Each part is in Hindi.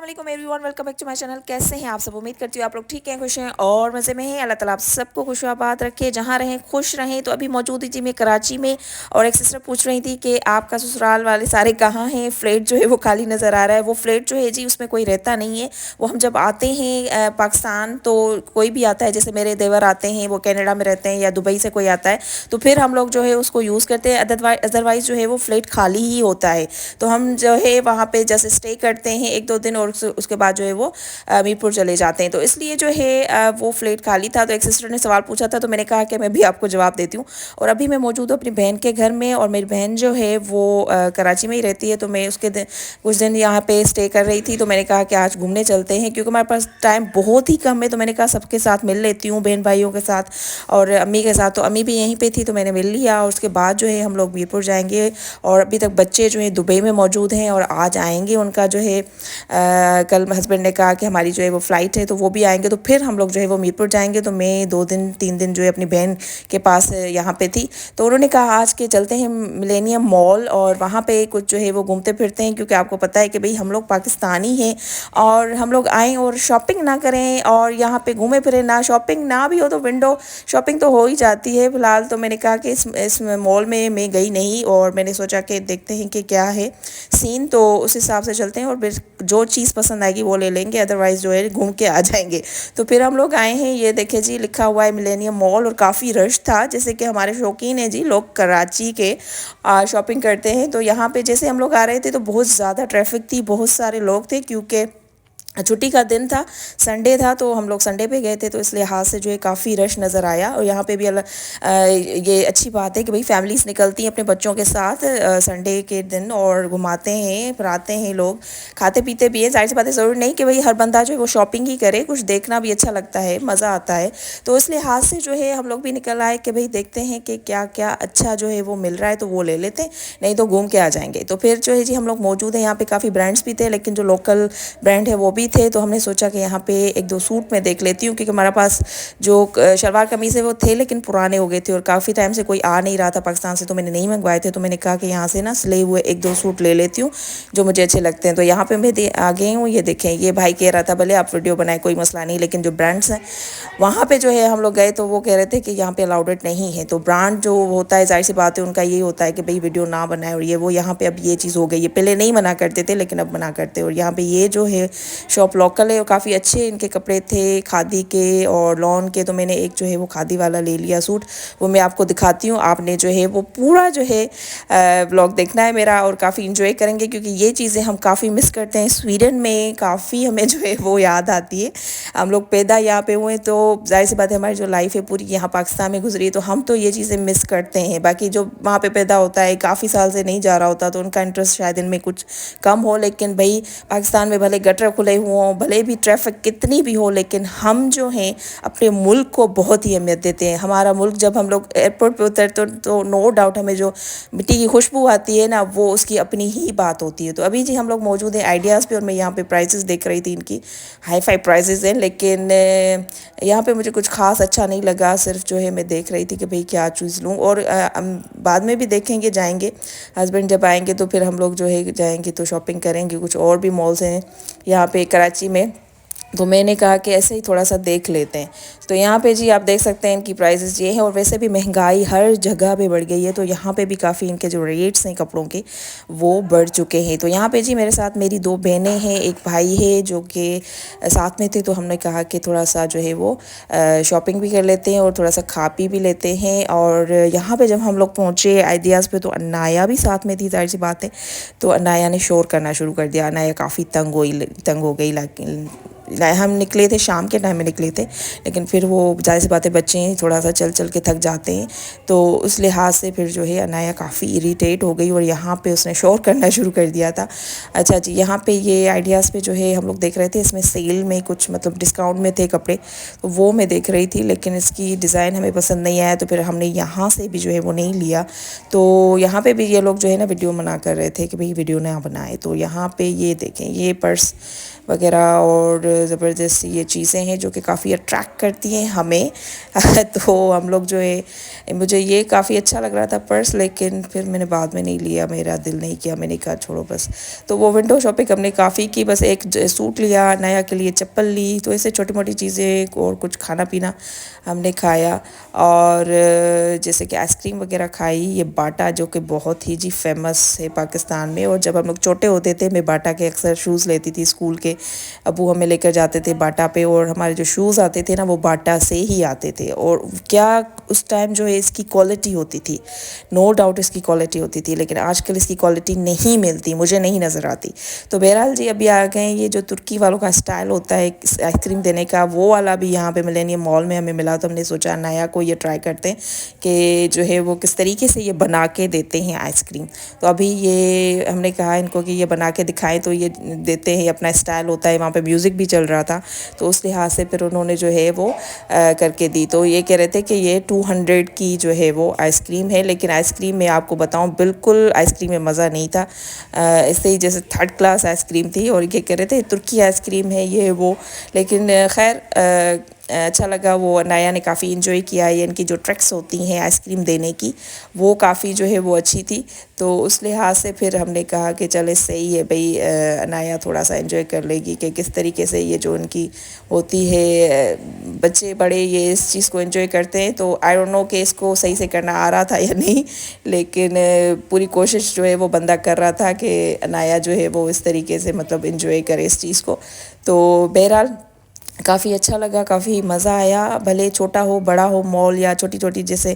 अस्सलाम everyone, welcome back to my channel. कैसे हैं आप सब? उम्मीद करती हूँ आप लोग ठीक हैं, खुश हैं और मज़े में हैं। अल्लाह ताला आप सबको खुश आबाद रखे, जहाँ रहें खुश रहें। तो अभी मौजूद थी मैं कराची में और एक सिस्टर पूछ रही थी कि आपका ससुराल वाले सारे कहाँ हैं, फ्लैट जो है वो खाली नज़र आ रहा है। वो फ्लैट जो है जी उसमें कोई रहता नहीं है। वो हम जब आते हैं पाकिस्तान, तो कोई भी आता है, जैसे मेरे देवर आते हैं वो कनाडा में रहते हैं या दुबई से कोई आता है, तो फिर हम लोग जो है उसको यूज़ करते हैं। अदरवाइज़ जो है वो फ्लैट खाली ही होता है। तो हम जो है वहाँ पे जैसे स्टे करते हैं 1-2 दिन और उसके बाद जो है वो मीरपुर चले जाते हैं। तो इसलिए जो है वो फ्लैट खाली था। तो एक सिस्टर ने सवाल पूछा था, तो मैंने कहा कि मैं भी आपको जवाब देती हूँ। और अभी मैं मौजूद हूँ अपनी बहन के घर में, और मेरी बहन जो है वो कराची में ही रहती है। तो मैं उसके कुछ दिन यहाँ पे स्टे कर रही थी। तो मैंने कहा कि आज घूमने चलते हैं, क्योंकि हमारे पास टाइम बहुत ही कम है। तो मैंने कहा सबके साथ मिल लेती हूँ, बहन भाइयों के साथ और अम्मी के साथ। तो अम्मी भी यहीं पे थी, तो मैंने मिल लिया। और उसके बाद जो है हम लोग मीरपुर जाएंगे। और अभी तक बच्चे जो है दुबई में मौजूद हैं और आज आएंगे। उनका जो है कल हस्बैंड ने कहा कि हमारी जो है वो फ़्लाइट है, तो वो भी आएंगे। तो फिर हम लोग जो है वो मीरपुर जाएंगे। तो मैं 2-3 दिन जो है अपनी बहन के पास यहाँ पे थी। तो उन्होंने कहा आज के चलते हैं मिलेनियम मॉल, और वहाँ पे कुछ जो है वो घूमते फिरते हैं, क्योंकि आपको पता है कि भाई हम लोग पाकिस्तानी हैं और हम लोग आएँ और शॉपिंग ना करें और यहाँ पे घूमे फिरें ना। शॉपिंग ना भी हो तो विंडो शॉपिंग तो हो ही जाती है फ़िलहाल। तो मैंने कहा कि इस मॉल में मैं गई नहीं, और मैंने सोचा कि देखते हैं कि क्या है सीन, तो उस हिसाब से चलते हैं और फिर जो चीज़ पसंद आएगी वो ले लेंगे, अदरवाइज़ जो है घूम के आ जाएंगे। तो फिर हम लोग आए हैं, ये देखे जी लिखा हुआ है मिलेनियम मॉल, और काफ़ी रश था। जैसे कि हमारे शौकीन है जी लोग कराची के शॉपिंग करते हैं। तो यहाँ पे जैसे हम लोग आ रहे थे तो बहुत ज़्यादा ट्रैफिक थी, बहुत सारे लोग थे, क्योंकि छुट्टी का दिन था, संडे था। तो हम लोग संडे पे गए थे, तो इस लिहाज से जो है काफ़ी रश नज़र आया। और यहाँ पे भी ये अच्छी बात है कि भाई फैमिलीज़ निकलती हैं अपने बच्चों के साथ संडे के दिन और घुमाते हैं फिराते हैं लोग, खाते पीते भी हैं। जाहिर सी बात है, ज़रूरी नहीं कि भाई हर बंदा जो है वो शॉपिंग ही करे, कुछ देखना भी अच्छा लगता है, मज़ा आता है। तो इस लिहाज से जो है हम लोग भी निकल आए कि भाई देखते हैं कि क्या क्या अच्छा जो है वो मिल रहा है, तो वो ले लेते हैं, नहीं तो घूम के आ जाएंगे। तो फिर जो है जी हम लोग मौजूद हैं यहाँ पे। काफ़ी ब्रांड्स भी थे, लेकिन जो लोकल ब्रांड है वो भी थे। तो हमने सोचा कि यहाँ पे 1-2 सूट मैं देख लेती हूँ, क्योंकि हमारे पास जो शलवार कमीज़ है वो थे, लेकिन पुराने हो गए थे और काफ़ी टाइम से कोई आ नहीं रहा था पाकिस्तान से, तो मैंने नहीं मंगवाए थे। तो मैंने कहा कि यहाँ से ना सिले हुए 1-2 सूट ले लेती हूँ जो मुझे अच्छे लगते हैं। तो यहाँ पे मैं आ गई हूँ। ये देखें, ये भाई कह रहा था भले आप वीडियो बनाए, कोई मसला नहीं, लेकिन जो ब्रांड्स हैं वहाँ पे जो है हम लोग गए तो वो कह रहे थे कि यहाँ पे अलाउडेड नहीं है। तो ब्रांड जो होता है, जाहिर सी बात है उनका ये होता है कि भाई वीडियो ना बनाए और ये वो। यहाँ पे अब ये चीज़ हो गई है, पहले नहीं मना करते थे लेकिन अब मना करते। और यहाँ पे ये जो है शॉप लोकल है और काफ़ी अच्छे इनके कपड़े थे, खादी के और लॉन के। तो मैंने एक जो है वो खादी वाला ले लिया सूट, वो मैं आपको दिखाती हूँ। आपने जो है वो पूरा जो है व्लॉग देखना है मेरा, और काफ़ी इंजॉय करेंगे, क्योंकि ये चीज़ें हम काफ़ी मिस करते हैं। स्वीडन में काफ़ी हमें जो है वो याद आती है। हम लोग पैदा यहाँ पे हुए, तो जाहिर सी बात है हमारी जो लाइफ है पूरी यहाँ पाकिस्तान में गुजरी है, तो हम तो ये चीज़ें मिस करते हैं। बाकी जो वहाँ पे पैदा होता है, काफ़ी साल से नहीं जा रहा होता, तो उनका इंटरेस्ट शायद इनमें कुछ कम हो। लेकिन भाई पाकिस्तान में भले गटर खुले हों, भले भी ट्रैफिक कितनी भी हो, लेकिन हम जो हैं अपने मुल्क को बहुत ही अहमियत देते हैं। हमारा मुल्क, जब हम लोग एयरपोर्ट पे उतरते तो नो डाउट हमें जो मिट्टी की खुशबू आती है ना, वो उसकी अपनी ही बात होती है। तो अभी जी हम लोग मौजूद हैं आइडियाज़ पे, और मैं यहाँ पे प्राइसेस देख रही थी। इनकी हाई फाई प्राइसेस हैं, लेकिन यहाँ पे मुझे कुछ खास अच्छा नहीं लगा। सिर्फ जो है मैं देख रही थी कि भाई क्या चीज़ लूँ, और बाद में भी देखेंगे, जाएंगे हस्बैंड जब आएंगे तो फिर हम लोग जो है जाएंगे तो शॉपिंग करेंगे। कुछ और भी मॉल्स हैं यहाँ पे कराची में, तो मैंने कहा कि ऐसे ही थोड़ा सा देख लेते हैं। तो यहाँ पे जी आप देख सकते हैं इनकी प्राइसेस ये हैं। और वैसे भी महंगाई हर जगह पे बढ़ गई है, तो यहाँ पे भी काफ़ी इनके जो रेट्स हैं कपड़ों के वो बढ़ चुके हैं। तो यहाँ पे जी मेरे साथ मेरी 2 बहनें हैं, एक भाई है जो कि साथ में थे। तो हमने कहा कि थोड़ा सा जो है वो शॉपिंग भी कर लेते हैं और थोड़ा सा खा पी भी लेते हैं। और यहाँ पे जब हम लोग पहुँचे आइडियाज़ पे, तो अनाया भी साथ में थी, जाहिर सी बात है। तो अनाया ने शोर करना शुरू कर दिया। अनाया काफ़ी तंग हो गई। हम निकले थे, शाम के टाइम में निकले थे, लेकिन फिर वो जाहिर सी बात है बच्चे हैं, थोड़ा सा चल चल के थक जाते हैं। तो उस लिहाज से फिर जो है अनाया काफ़ी इरिटेट हो गई और यहाँ पे उसने शोर करना शुरू कर दिया था। अच्छा जी, यहाँ पे ये आइडियाज़ पे जो है हम लोग देख रहे थे, इसमें सेल में कुछ मतलब डिस्काउंट में थे कपड़े, तो वो मैं देख रही थी, लेकिन इसकी डिज़ाइन हमें पसंद नहीं आया। तो फिर हमने यहाँ से भी जो है वो नहीं लिया। तो यहाँ पे भी ये लोग जो है ना वीडियो मना कर रहे थे कि भाई वीडियो ना बनाए। तो यहाँ पे ये देखें, ये पर्स वगैरह और ज़बरदस्त ये चीज़ें हैं जो कि काफ़ी अट्रैक्ट करती हैं हमें तो हम लोग जो है मुझे ये काफ़ी अच्छा लग रहा था पर्स, लेकिन फिर मैंने बाद में नहीं लिया, मेरा दिल नहीं किया, मैंने कहा छोड़ो बस। तो वो विंडो शॉपिंग हमने काफ़ी की, बस एक सूट लिया, नया के लिए चप्पल ली, तो ऐसे छोटी मोटी चीज़ें और कुछ खाना पीना हमने खाया। और जैसे कि आइसक्रीम वगैरह खाई, ये बाटा जो कि बहुत ही जी फेमस है पाकिस्तान में। और जब हम लोग छोटे होते थे मैं बाटा के अक्सर शूज़ लेती थी स्कूल के, अबू हमें लेकर जाते थे बाटा पे, और हमारे जो शूज़ आते थे ना वो बाटा से ही आते थे। और क्या उस टाइम जो है इसकी क्वालिटी होती थी, नो डाउट इसकी क्वालिटी होती थी, लेकिन आजकल इसकी क्वालिटी नहीं मिलती, मुझे नहीं नज़र आती। तो बहरहाल जी अभी आ गए ये जो तुर्की वालों का स्टाइल होता है आइसक्रीम देने का, वो वाला भी यहाँ पे मिलेनियम मॉल में हमें मिला। तो हमने सोचा नया को ये ट्राई करते हैं कि जो है वो किस तरीके से ये बना के देते हैं आइसक्रीम। तो अभी ये हमने कहा इनको कि ये बना के दिखाएं, तो ये देते हैं, अपना स्टाइल होता है। वहाँ पे म्यूज़िक भी चल रहा था, तो उस लिहाज से फिर उन्होंने जो है वो करके दी। तो ये कह रहे थे कि ये 200 की जो है वो आइसक्रीम है, लेकिन आइसक्रीम में आपको बताऊं बिल्कुल आइसक्रीम में मज़ा नहीं था। इससे ही जैसे थर्ड क्लास आइसक्रीम थी। और ये कह रहे थे तुर्की आइसक्रीम है ये वो, लेकिन खैर अच्छा लगा। वो नया ने काफ़ी इन्जॉय किया। ये इनकी जो ट्रिक्स होती हैं आइसक्रीम देने की, वो काफ़ी जो है वो अच्छी थी। तो उस लिहाज से फिर हमने कहा कि चले सही है भाई, नया थोड़ा सा इन्जॉय कर लेगी कि किस तरीके से ये जो उनकी होती है, बच्चे बड़े ये इस चीज़ को एंजॉय करते हैं। तो आई डोंट नो कि इसको सही से करना आ रहा था या नहीं, लेकिन पूरी कोशिश जो है वो बंदा कर रहा था कि नया जो है वो इस तरीके से मतलब एंजॉय करे इस चीज़ को। तो बहरहाल काफ़ी अच्छा लगा, काफ़ी मज़ा आया। भले छोटा हो बड़ा हो, मॉल या छोटी छोटी जैसे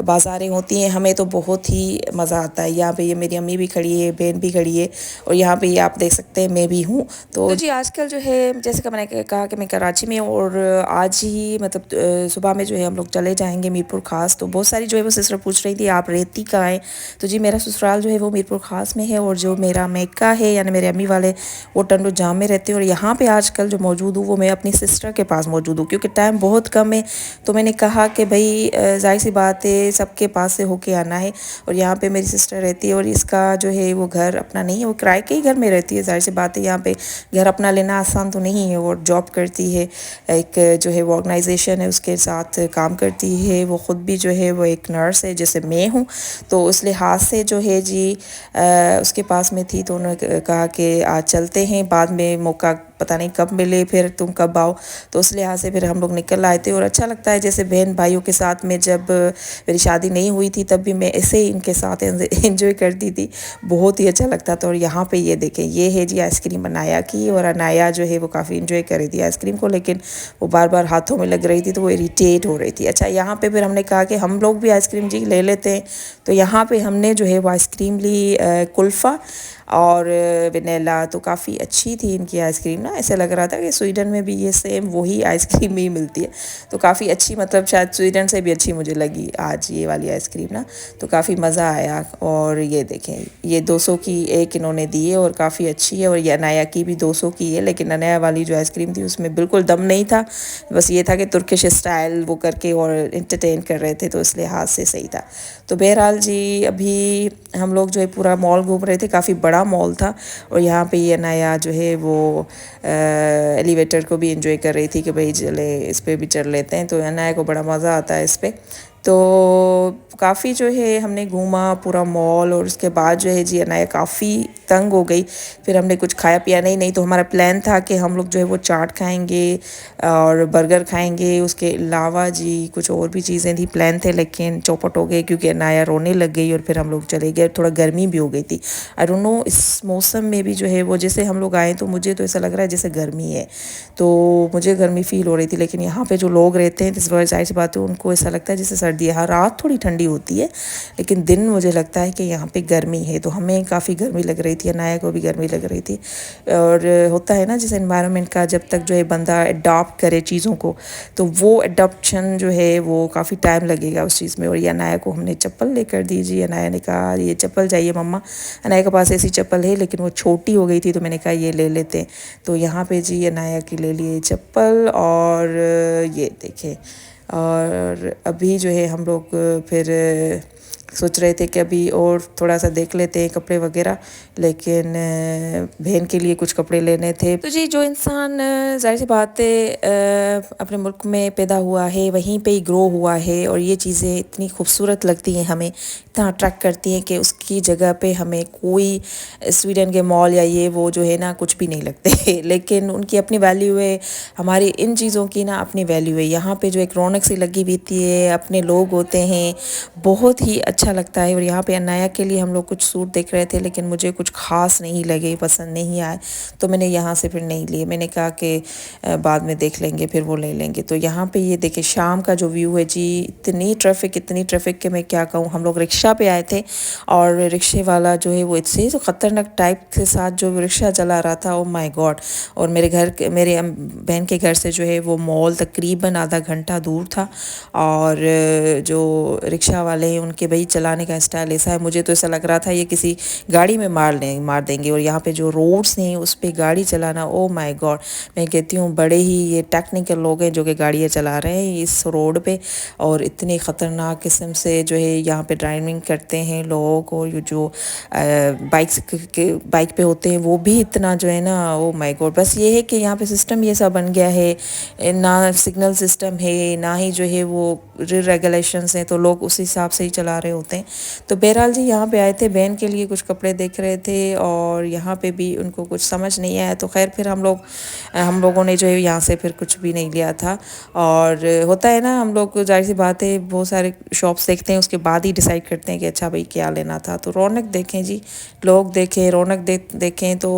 बाज़ारें होती हैं, हमें तो बहुत ही मज़ा आता है। यहाँ पे ये मेरी अम्मी भी खड़ी है, बहन भी खड़ी है, और यहाँ पे ये आप देख सकते हैं मैं भी हूँ। तो जी आजकल जो है जैसे कि मैंने कहा कि मैं कराची में, और आज ही मतलब सुबह में जो है हम लोग चले जाएंगे मीरपुर खास। तो बहुत सारी जो है वो सिस्टर पूछ रही थी आप रहती कहाँ हैं। तो जी मेरा ससुराल जो है वो मीरपुर खास में है, और जो मेरा मेका है यानी मेरे अम्मी वाले वो टंडो जाम में रहते हैं। और यहाँ पे आजकल जो मौजूद हूँ वो मैं अपनी सिस्टर के पास मौजूद हूँ, क्योंकि टाइम बहुत कम है। तो मैंने कहा कि भाई जाहिर सी बात है सबके पास से होके आना है। और यहाँ पे मेरी सिस्टर रहती है, और इसका जो है वो घर अपना नहीं है, वो किराए के ही घर में रहती है। जाहिर सी बात है यहाँ पे घर अपना लेना आसान तो नहीं है। और जॉब करती है, एक जो है वो ऑर्गेनाइजेशन है उसके साथ काम करती है। वो ख़ुद भी जो है वो एक नर्स है जैसे मैं हूँ। तो उस लिहाज से जो है जी उसके पास में थी, तो उन्होंने कहा कि आज चलते हैं, बाद में मौका पता नहीं कब मिले, फिर तुम कब आओ। तो उस लिहाज से फिर हम लोग निकल आए थे। और अच्छा लगता है जैसे बहन भाइयों के साथ में, जब मेरी शादी नहीं हुई थी तब भी मैं ऐसे ही इनके साथ एंजॉय करती थी, बहुत ही अच्छा लगता था। और यहाँ पे ये देखें, ये है जी आइसक्रीम अनाया की, और अनाया जो है वो काफ़ी इन्जॉय कर रही थी आइसक्रीम को, लेकिन वो बार बार हाथों में लग रही थी तो वो इरीटेट हो रही थी। अच्छा यहाँ पे फिर हमने कहा कि हम लोग भी आइसक्रीम जी ले लेते हैं। तो यहाँ पे हमने जो है वो आइसक्रीम ली कुल्फ़ा और वनीला। तो काफ़ी अच्छी थी इनकी आइसक्रीम ना, ऐसे लग रहा था कि स्वीडन में भी ये सेम वही आइसक्रीम ही मिलती है। तो काफ़ी अच्छी, मतलब शायद स्वीडन से भी अच्छी मुझे लगी आज ये वाली आइसक्रीम ना। तो काफ़ी मज़ा आया। और ये देखें, ये 200 की एक इन्होंने दी है और काफ़ी अच्छी है। और ये अनाया की भी 200 की है, लेकिन अनाया वाली जो आइसक्रीम थी उसमें बिल्कुल दम नहीं था, बस ये था कि तुर्किश स्टाइल वो करके और इंटरटेन कर रहे थे, तो इस लिहाज से सही था। तो बहरहाल जी अभी हम लोग जो है पूरा मॉल घूम रहे थे, काफ़ी बड़ा मॉल था। और यहाँ पे ये नया जो है वो एलिवेटर को भी एंजॉय कर रही थी कि भाई चले इस पर भी चढ़ लेते हैं। तो अनाया को बड़ा मज़ा आता है इस पर। तो काफ़ी जो है हमने घूमा पूरा मॉल, और उसके बाद जो है जी अनाया काफ़ी तंग हो गई। फिर हमने कुछ खाया पिया नहीं तो हमारा प्लान था कि हम लोग जो है वो चाट खाएंगे और बर्गर खाएंगे, उसके अलावा जी कुछ और भी चीज़ें थी, प्लान थे, लेकिन चौपट हो गए क्योंकि अनाया रोने लग गई और फिर हम लोग चले गए। थोड़ा गर्मी भी हो गई थी, आई डोंट नो इस मौसम में भी जो है वो, जैसे हम लोग आए तो मुझे तो ऐसा लग रहा है जैसे गर्मी है, तो मुझे गर्मी फील हो रही थी। लेकिन यहाँ पे जो लोग रहते हैं इस वजह जाहिर सी बात है उनको ऐसा लगता है जैसे सर्दी है। हाँ रात थोड़ी ठंडी होती है, लेकिन दिन मुझे लगता है कि यहाँ पे गर्मी है। तो हमें काफ़ी गर्मी लग रही थी, अनाया को भी गर्मी लग रही थी। और होता है ना जैसे एनवायरनमेंट का जब तक जो है बंदा अडॉप्ट करे चीज़ों को, तो वो अडॉप्शन जो है वो काफ़ी टाइम लगेगा उस चीज़ में। और ये अनाया को हमने चप्पल लेकर दी जी, अनाया ने कहा ये चप्पल चाहिए मम्मा। अनाया के पास ऐसी चप्पल है लेकिन वो छोटी हो गई थी, तो मैंने कहा ये ले लेते हैं। तो यहाँ पे जी अनाया की ले लिए चप्पल, और ये देखें। और अभी जो है हम लोग फिर सोच रहे थे कि अभी और थोड़ा सा देख लेते हैं कपड़े वगैरह, लेकिन बहन के लिए कुछ कपड़े लेने थे। तो जी जो इंसान ज़ाहिर सी बात है अपने मुल्क में पैदा हुआ है, वहीं पे ही ग्रो हुआ है, और ये चीज़ें इतनी खूबसूरत लगती हैं हमें, इतना अट्रैक्ट करती हैं कि उसकी जगह पे हमें कोई स्वीडन के मॉल या ये वो जो है ना कुछ भी नहीं लगते लेकिन उनकी अपनी वैल्यू है, हमारी इन चीज़ों की ना अपनी वैल्यू है। यहाँ पे जो एक रौनक सी लगी बीती है, अपने लोग होते हैं, बहुत ही अच्छा लगता है। और यहाँ पे अनाया के लिए हम लोग कुछ सूट देख रहे थे, लेकिन मुझे कुछ खास नहीं लगे, पसंद नहीं आए, तो मैंने यहाँ से फिर नहीं लिए। मैंने कहा कि बाद में देख लेंगे, फिर वो ले लेंगे। तो यहाँ पे ये देखिए शाम का जो व्यू है जी, इतनी ट्रैफिक कि मैं क्या कहूँ। हम लोग रिक्शा पे आए थे और रिक्शे वाला जो है वो इससे तो ख़तरनाक टाइप के साथ जो रिक्शा चला रहा था, ओ माय गॉड। और मेरे बहन के घर से जो है वो मॉल तकरीबन आधा घंटा दूर था, और जो रिक्शा वाले हैं उनके भाई चलाने का स्टाइल ऐसा है, मुझे तो ऐसा लग रहा था ये किसी गाड़ी में मार देंगे। और यहाँ पे जो रोड्स हैं उस पर गाड़ी चलाना, ओ माय गॉड, मैं कहती हूँ बड़े ही ये टेक्निकल लोग हैं जो कि गाड़ियाँ चला रहे हैं इस रोड पे। और इतनी ख़तरनाक किस्म से जो है यहाँ पे ड्राइविंग करते हैं लोग, और ये जो बाइक पे होते हैं वो भी इतना जो है ना, ओ माय गॉड। बस ये है कि यहाँ पे सिस्टम ये सब बन गया है, ना सिग्नल सिस्टम है, ना ही जो है वो रेगुलेशंस हैं, तो लोग उस हिसाब से ही चला रहे होते हैं। तो बहरहाल जी यहाँ पे आए थे, बहन के लिए कुछ कपड़े देख रहे थे, और यहाँ पे भी उनको कुछ समझ नहीं आया, तो खैर फिर हम लोगों ने जो है यहाँ से फिर कुछ भी नहीं लिया था। और होता है ना, हम लोग जाहिर सी बात है बहुत सारे शॉप्स देखते हैं, उसके बाद ही डिसाइड करते हैं कि अच्छा भाई क्या लेना था। तो रौनक देखें जी, लोग देखें, रौनक देखें। तो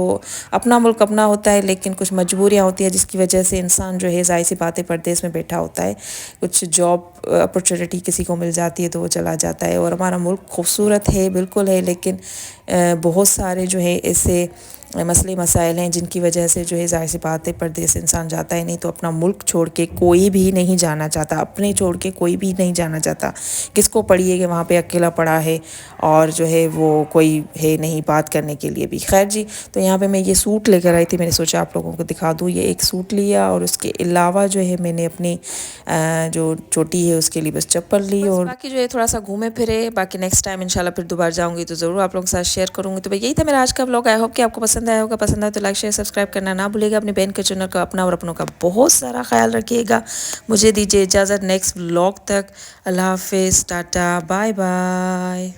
अपना मुल्क अपना होता है, लेकिन कुछ मजबूरियाँ होती है जिसकी वजह से इंसान जो है जाहिर सी बात है परदेश में बैठा होता है। कुछ जॉब अपॉर्चुनिटी किसी को मिल जाती है तो वो चला जाता है। और हमारा मुल्क खूबसूरत है, बिल्कुल है, लेकिन बहुत सारे जो है ऐसे मसले मसाइल हैं जिनकी वजह से जो है ज़ाहिर सी बात है परदेस इंसान जाता है नहीं। तो अपना मुल्क छोड़ के कोई भी नहीं जाना चाहता, अपने छोड़ के कोई भी नहीं जाना चाहता। किसको पड़ी है कि वहाँ पे अकेला पड़ा है और जो है वो कोई है नहीं बात करने के लिए भी। खैर जी, तो यहाँ पे मैं ये सूट लेकर आई थी, मैंने सोचा आप लोगों को दिखा दूँ। ये एक सूट लिया, और उसके अलावा जो है मैंने अपनी जो चोटी है उसके लिए बस चप्पल ली, और बाकी जो है थोड़ा सा घूमे फिरे। बाकी नेक्स्ट टाइम इंशाल्लाह फिर दोबारा जाऊँगी तो ज़रूर आप लोगों के साथ शेयर करूँगी। तो भाई यही था मेरा आज का व्लॉग। आई होप कि आपको पसंद आया होगा। पसंद आया तो लाइक शेयर सब्सक्राइब करना ना भूलिएगा। अपनी बहन के चैनल का, अपना और अपनों का बहुत सारा ख्याल रखिएगा। मुझे दीजिए इजाज़त नेक्स्ट व्लॉग तक। अल्लाह हाफिज़, टाटा, बाय बाय।